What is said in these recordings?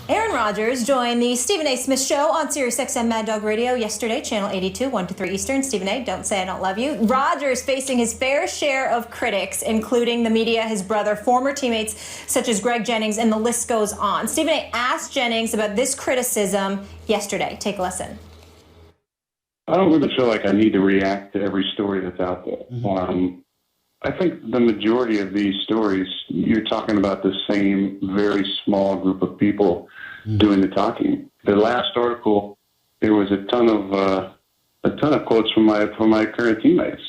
Aaron Rodgers joined the Stephen A. Smith Show on SiriusXM Mad Dog Radio yesterday, Channel 82, 1 to 3 Eastern. Stephen A., don't say I don't love you. Rodgers facing his fair share of critics, including the media, his brother, former teammates such as Greg Jennings, and the list goes on. Stephen A. asked Jennings about this criticism yesterday. Take a listen. I don't really feel like I need to react to every story that's out there. I think the majority of these stories, you're talking about the same very small group of people doing the talking. The last article, there was a ton of quotes from my current teammates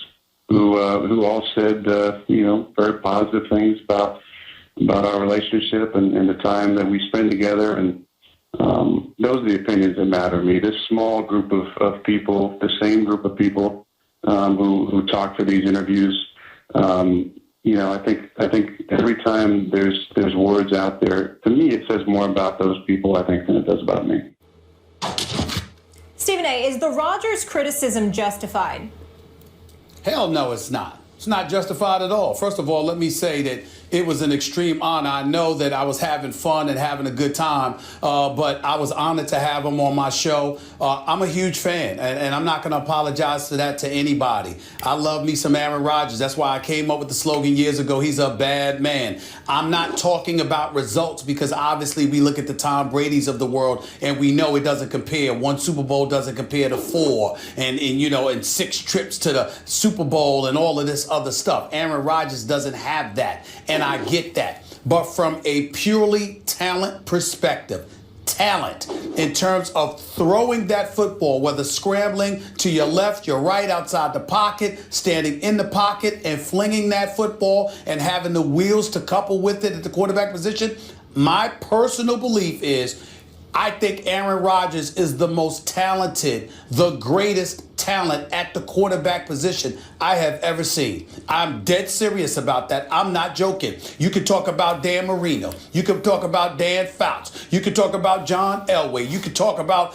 who all said very positive things about our relationship and the time that we spend together. And those are the opinions that matter to me. This small group of people, the same group of people who talk for these interviews. I think every time there's words out there, to me, it says more about those people, I think, than it does about me. Stephen A., is the Rodgers criticism justified? Hell no, it's not. It's not justified at all. First of all, let me say that it was an extreme honor. I know that I was having fun and having a good time, but I was honored to have him on my show. I'm a huge fan, and I'm not going to apologize to that to anybody. I love me some Aaron Rodgers. That's why I came up with the slogan years ago, he's a bad man. I'm not talking about results because obviously we look at the Tom Brady's of the world and we know it doesn't compare. One Super Bowl doesn't compare to four and 6 trips to the Super Bowl and all of this other stuff. Aaron Rodgers doesn't have that. And I get that. But from a purely talent perspective, talent in terms of throwing that football, whether scrambling to your left, your right, outside the pocket, standing in the pocket and flinging that football and having the wheels to couple with it at the quarterback position, my personal belief is I think Aaron Rodgers is the most talented, the greatest talent at the quarterback position I have ever seen. I'm dead serious about that. I'm not joking. You can talk about Dan Marino. You can talk about Dan Fouts. You can talk about John Elway. You can talk about,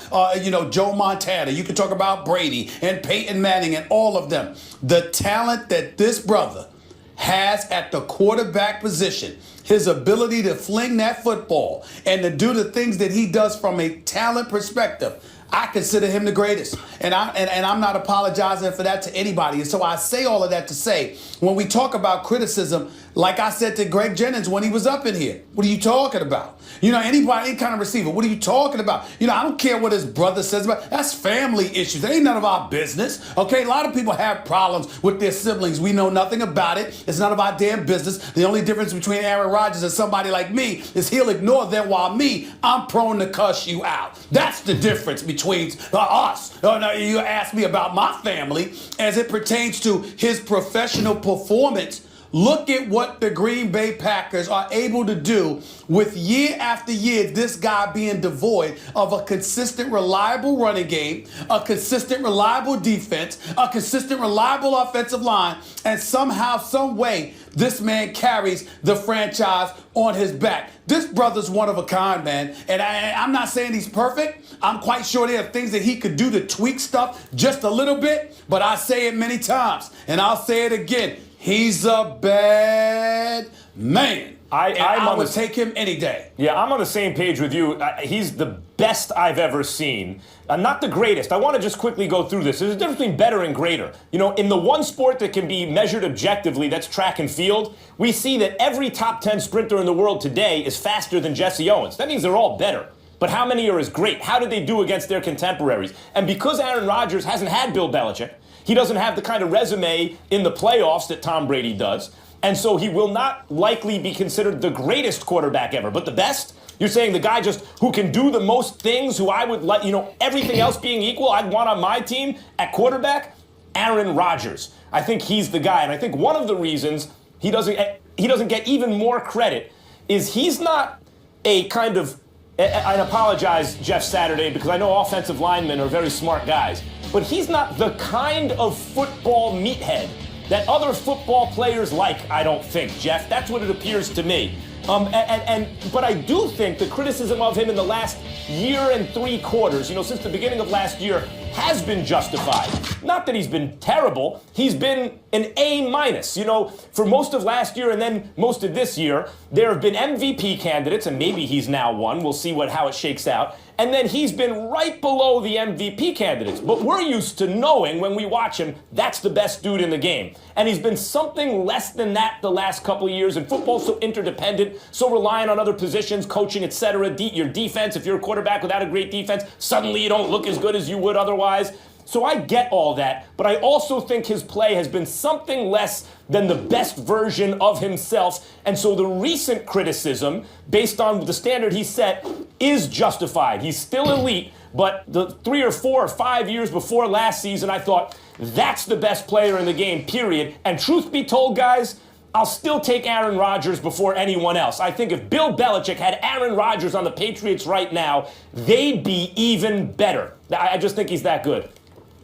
Joe Montana. You can talk about Brady and Peyton Manning and all of them. The talent that this brother has at the quarterback position, his ability to fling that football and to do the things that he does from a talent perspective, I consider him the greatest. And I'm not apologizing for that to anybody. And so I say all of that to say, when we talk about criticism, like I said to Greg Jennings when he was up in here, what are you talking about? Any kind of receiver, what are you talking about? I don't care what his brother says about. That's family issues. That ain't none of our business. Okay, a lot of people have problems with their siblings. We know nothing about it. It's none of our damn business. The only difference between Aaron Rodgers and somebody like me is he'll ignore them, while me, I'm prone to cuss you out. That's the difference between us. Now, you asked me about my family as it pertains to his professional performance. Look at what the Green Bay Packers are able to do with year after year, this guy being devoid of a consistent, reliable running game, a consistent, reliable defense, a consistent, reliable offensive line, and somehow, some way, this man carries the franchise on his back. This brother's one of a kind, man. And I'm not saying he's perfect. I'm quite sure there are things that he could do to tweak stuff just a little bit, but I say it many times, and I'll say it again. He's a bad man. I would take him any day. Yeah, I'm on the same page with you. He's the best I've ever seen. Not the greatest. I want to just quickly go through this. There's a difference between better and greater. In the one sport that can be measured objectively, that's track and field, we see that every top 10 sprinter in the world today is faster than Jesse Owens. That means they're all better. But how many are as great? How did they do against their contemporaries? And because Aaron Rodgers hasn't had Bill Belichick, he doesn't have the kind of resume in the playoffs that Tom Brady does. And so he will not likely be considered the greatest quarterback ever. But the best? You're saying the guy just who can do the most things, who I would like, everything else being equal, I'd want on my team at quarterback? Aaron Rodgers. I think he's the guy. And I think one of the reasons he doesn't get even more credit is he's not a kind of, I apologize, Jeff Saturday, because I know offensive linemen are very smart guys, but he's not the kind of football meathead that other football players like, I don't think, Jeff. That's what it appears to me. But I do think the criticism of him in the last year and 3 quarters, since the beginning of last year, has been justified. Not that he's been terrible. He's been an A-. For most of last year and then most of this year, there have been MVP candidates, and maybe he's now one. We'll see how it shakes out. And then he's been right below the MVP candidates. But we're used to knowing when we watch him, that's the best dude in the game. And he's been something less than that the last couple of years. And football's so interdependent, so reliant on other positions, coaching, etc. Your defense, if you're a quarterback without a great defense, suddenly you don't look as good as you would otherwise. So I get all that, but I also think his play has been something less than the best version of himself. And so the recent criticism, based on the standard he set, is justified. He's still elite, but the 3 or 4 or 5 years before last season, I thought that's the best player in the game, period. And truth be told, guys, I'll still take Aaron Rodgers before anyone else. I think if Bill Belichick had Aaron Rodgers on the Patriots right now, they'd be even better. I just think he's that good.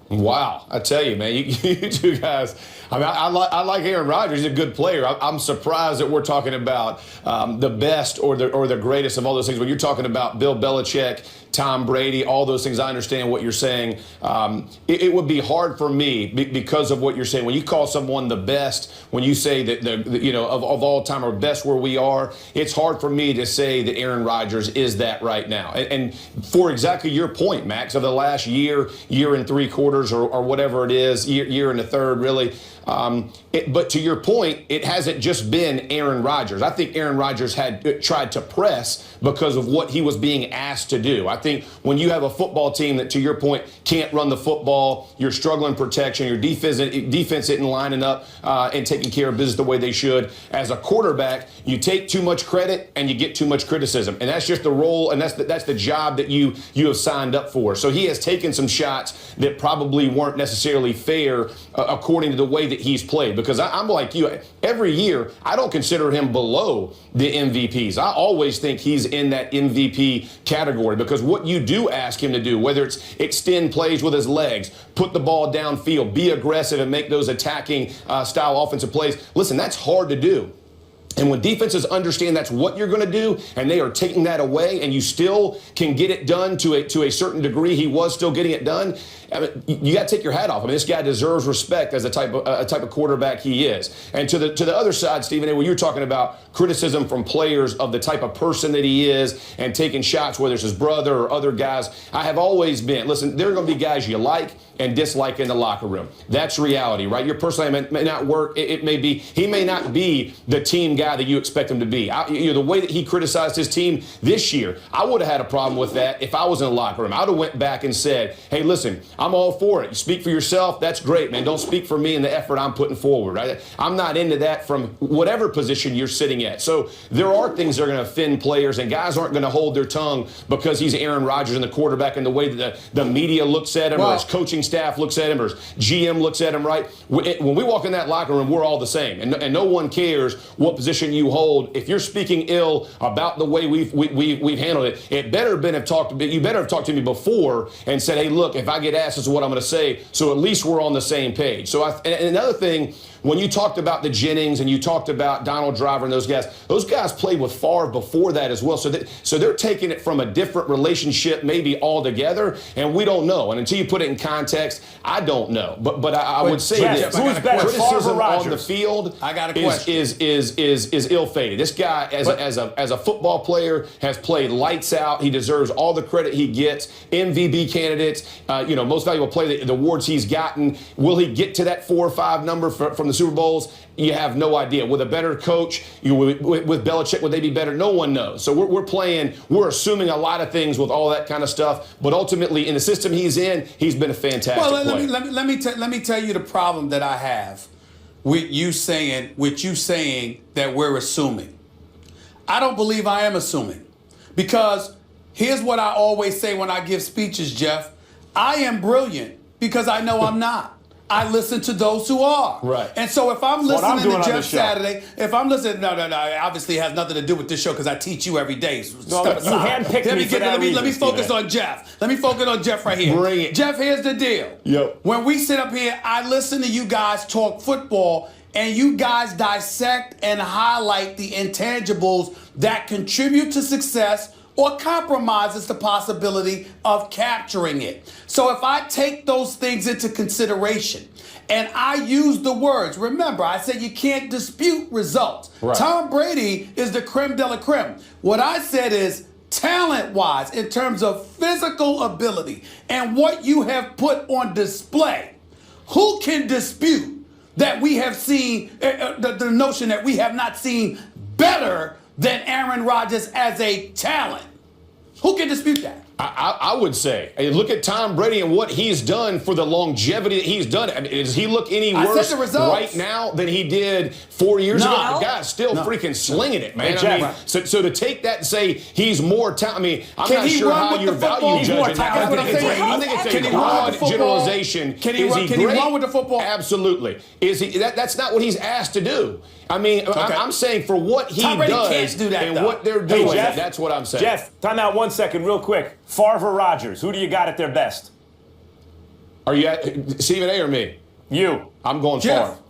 Wow, I tell you, man, you two guys. I mean, I like Aaron Rodgers. He's a good player. I'm surprised that we're talking about the best or the greatest of all those things. When you're talking about Bill Belichick, Tom Brady, all those things, I understand what you're saying. It would be hard for me because of what you're saying. When you call someone the best, when you say that of all time or best where we are, it's hard for me to say that Aaron Rodgers is that right now. And for exactly your point, Max, of the last year and 3 quarters or whatever it is, year and a third, really. But to your point, it hasn't just been Aaron Rodgers. I think Aaron Rodgers had tried to press because of what he was being asked to do. I think when you have a football team that, to your point, can't run the football, you're struggling protection, your defense isn't lining up and taking care of business the way they should. As a quarterback, you take too much credit and you get too much criticism. And that's just the role, and that's the job that you have signed up for. So he has taken some shots that probably weren't necessarily fair according to the way that he's played. Because I'm like you, every year, I don't consider him below the MVPs. I always think he's in that MVP category because what you do ask him to do, whether it's extend plays with his legs, put the ball downfield, be aggressive and make those attacking style offensive plays, listen, that's hard to do. And when defenses understand that's what you're going to do, and they are taking that away, and you still can get it done to a certain degree, he was still getting it done. I mean, you got to take your hat off. I mean, this guy deserves respect as a type of quarterback he is. And to the other side, Stephen A., when you're talking about criticism from players of the type of person that he is and taking shots, whether it's his brother or other guys, I have always been, listen, there are going to be guys you like and dislike in the locker room. That's reality, right? Your personality may not work. It may be, he may not be the team guy that you expect him to be. The way that he criticized his team this year, I would have had a problem with that if I was in the locker room. I would have went back and said, hey, listen, I'm all for it. You speak for yourself. That's great, man. Don't speak for me and the effort I'm putting forward, right? I'm not into that from whatever position you're sitting at. So there are things that are going to offend players, and guys aren't going to hold their tongue because he's Aaron Rodgers and the quarterback and the way that the media looks at him or his coaching staff looks at him or his GM looks at him, right? When we walk in that locker room, we're all the same. And no one cares what position you hold. If you're speaking ill about the way we've handled it, you better have talked to me before and said, hey, look, if I get asked, this is what I'm going to say. So at least we're on the same page. So and another thing, when you talked about the Jennings and you talked about Donald Driver and those guys played with Favre before that as well. So they're taking it from a different relationship maybe altogether, and we don't know. And until you put it in context, I don't know. But I would say that criticism on the field is ill-fated. This guy, as a football player, has played lights out. He deserves all the credit he gets. MVP candidates, most valuable player, the awards he's gotten. Will he get to that 4 or 5 number from the Super Bowls? You have no idea. With a better coach, with Belichick, would they be better? No one knows. So we're assuming a lot of things with all that kind of stuff. But ultimately, in the system he's in, he's been a fantastic player. Let me tell you the problem that I have with you saying that we're assuming. I don't believe I am assuming, because here's what I always say when I give speeches, Jeff. I am brilliant because I know I'm not. I listen to those who are. Right. And so if I'm listening to Jeff Saturday, no, obviously it has nothing to do with this show because I teach you every day. So you handpicked me for that reason. Let me focus on Jeff. Let me focus on Jeff right here. Bring it. Jeff, here's the deal. Yep. When we sit up here, I listen to you guys talk football, and you guys dissect and highlight the intangibles that contribute to success or compromises the possibility of capturing it. So if I take those things into consideration and I use the words, remember, I said you can't dispute results. Right. Tom Brady is the creme de la creme. What I said is talent-wise, in terms of physical ability and what you have put on display, who can dispute that we have seen the notion that we have not seen better than Aaron Rodgers as a talent? Who can dispute that? I would say, hey, look at Tom Brady and what he's done for the longevity that he's done. I mean, does he look any worse right now than he did 4 years ago? The guy's still freaking slinging it, man. Hey, I mean, so to take that and say he's more talented, I mean, I'm not sure how you're value judging. I think it's a broad generalization. Can he run with the football? Absolutely. Is he? That's not what he's asked to do. I mean, I'm saying for what he does do that, and what they're doing, that's what I'm saying. Jeff, time out 1 second real quick. Favre or Rodgers, who do you got at their best? Are you at Stephen A or me? You. I'm going Jeff. Favre.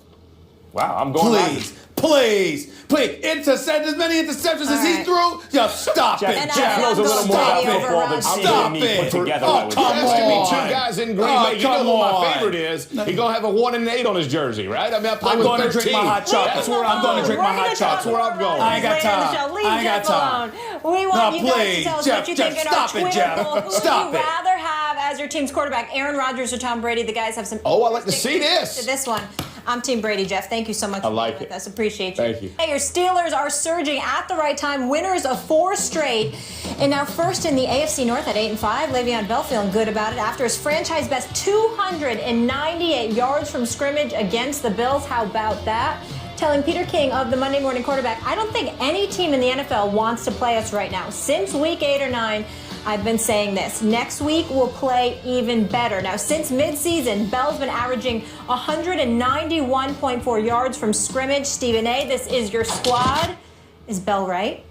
Wow, I'm going Rodgers. Please. Intercept as many interceptions as he threw. Just stop it, Jeff knows a little more about football than Steve and me put together. Come on. Two guys in Green Bay. You know who my favorite is. He's going to have a 1 and 8 on his jersey, right? I mean, I'm going to drink my hot chocolate. That's where I'm going to drink my hot chocolate. That's where I'm going. I ain't got time. I ain't got time. We want you guys to tell us Jeff, what you think in our stop it, Twitter Jeff. poll. Who Stop would you it. rather have as your team's quarterback, Aaron Rodgers or Tom Brady? The guys have some. Oh, I like to see this. To this one. I'm Team Brady, Jeff. Thank you so much for being with us. Appreciate you. Thank you. Hey, your Steelers are surging at the right time, winners of 4 straight, and now first in the AFC North at 8-5. Le'Veon Bell feeling good about it after his franchise best 298 yards from scrimmage against the Bills. How about that? Telling Peter King of the Monday Morning Quarterback, I don't think any team in the NFL wants to play us right now. Since week 8 or 9, I've been saying this. Next week, we'll play even better. Now, since midseason, Bell's been averaging 191.4 yards from scrimmage. Stephen A., this is your squad. Is Bell right?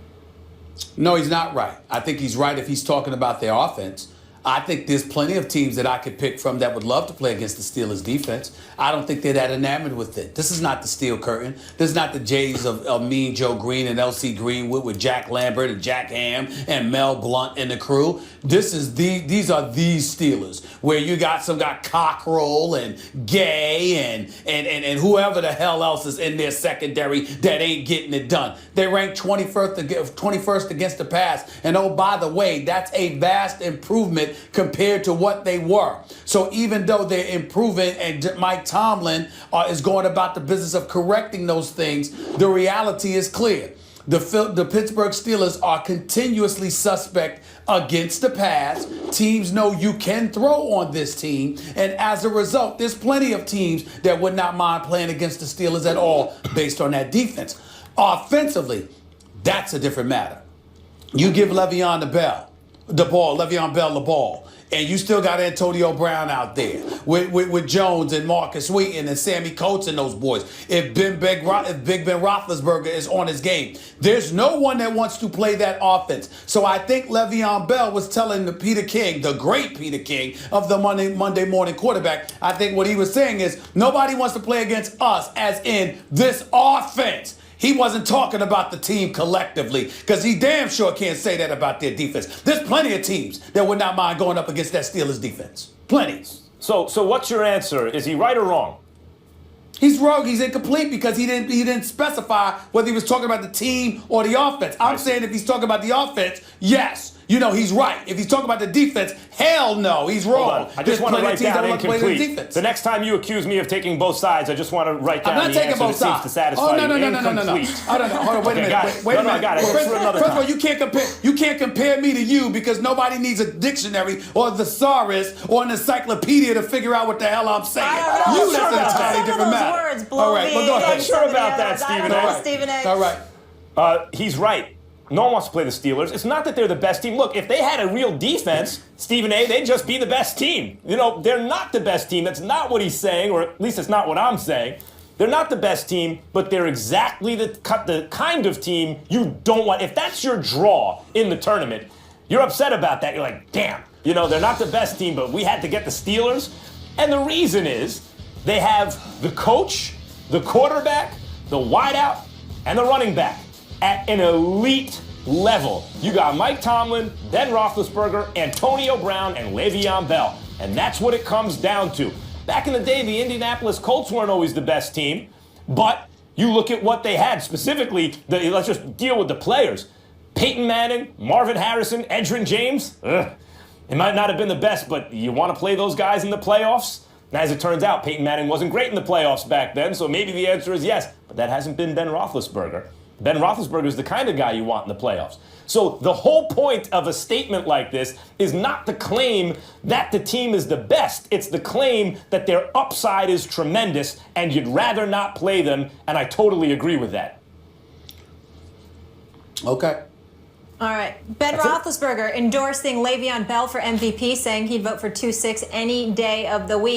No, he's not right. I think he's right if he's talking about their offense. I think there's plenty of teams that I could pick from that would love to play against the Steelers defense. I don't think they're that enamored with it. This is not the Steel Curtain. This is not the Jays of Mean Joe Green and L.C. Greenwood with Jack Lambert and Jack Ham and Mel Blount and the crew. These are these Steelers where you got Cockrell and Gay and whoever the hell else is in their secondary that ain't getting it done. They rank 21st against the pass. And oh, by the way, that's a vast improvement compared to what they were. So even though they're improving and Mike Tomlin is going about the business of correcting those things, the reality is clear. The Pittsburgh Steelers are continuously suspect against the pass. Teams know you can throw on this team. And as a result, there's plenty of teams that would not mind playing against the Steelers at all based on that defense. Offensively, that's a different matter. You give Le'Veon Bell the ball, and you still got Antonio Brown out there with Jones and Marcus Wheaton and Sammy Coates and those boys. If Big Ben Roethlisberger is on his game, there's no one that wants to play that offense. So I think Le'Veon Bell was telling Peter King, the great Peter King of the Monday Morning Quarterback, I think what he was saying is nobody wants to play against us, as in this offense. He wasn't talking about the team collectively, because he damn sure can't say that about their defense. There's plenty of teams that would not mind going up against that Steelers defense. Plenty. So what's your answer? Is he right or wrong? He's wrong. He's incomplete because he didn't specify whether he was talking about the team or the offense. I'm saying if he's talking about the offense, yes. He's right. If he's talking about the defense, hell no, he's wrong. I just want to write down incomplete. The the next time you accuse me of taking both sides, I just want to write down I'm not the taking answer both that sides. seems to satisfy you. No. I don't know. Hold on, wait a minute. Wait a minute. I got it. First of all, you can't compare me to you because nobody needs a dictionary or a thesaurus or an encyclopedia to figure out what the hell I'm saying. I don't know. That's an entirely different matter. Words blow all right, me. well, go ahead. I'm sure about that, Stephen A. Stephen A. All right. He's right. No one wants to play the Steelers. It's not that they're the best team. Look, if they had a real defense, Stephen A., they'd just be the best team. They're not the best team. That's not what he's saying, or at least it's not what I'm saying. They're not the best team, but they're exactly the kind of team you don't want. If that's your draw in the tournament, you're upset about that. You're like, damn, they're not the best team, but we had to get the Steelers. And the reason is they have the coach, the quarterback, the wideout, and the running back at an elite level. You got Mike Tomlin, Ben Roethlisberger, Antonio Brown, and Le'Veon Bell. And that's what it comes down to. Back in the day, the Indianapolis Colts weren't always the best team, but you look at what they had, specifically, let's just deal with the players. Peyton Manning, Marvin Harrison, Edgerrin James. It might not have been the best, but you want to play those guys in the playoffs? And as it turns out, Peyton Manning wasn't great in the playoffs back then, so maybe the answer is yes. But that hasn't been Ben Roethlisberger. Ben Roethlisberger is the kind of guy you want in the playoffs. So the whole point of a statement like this is not to claim that the team is the best. It's the claim that their upside is tremendous and you'd rather not play them, and I totally agree with that. Okay. All right. Ben Roethlisberger endorsing Le'Veon Bell for MVP, saying he'd vote for 2-6 any day of the week.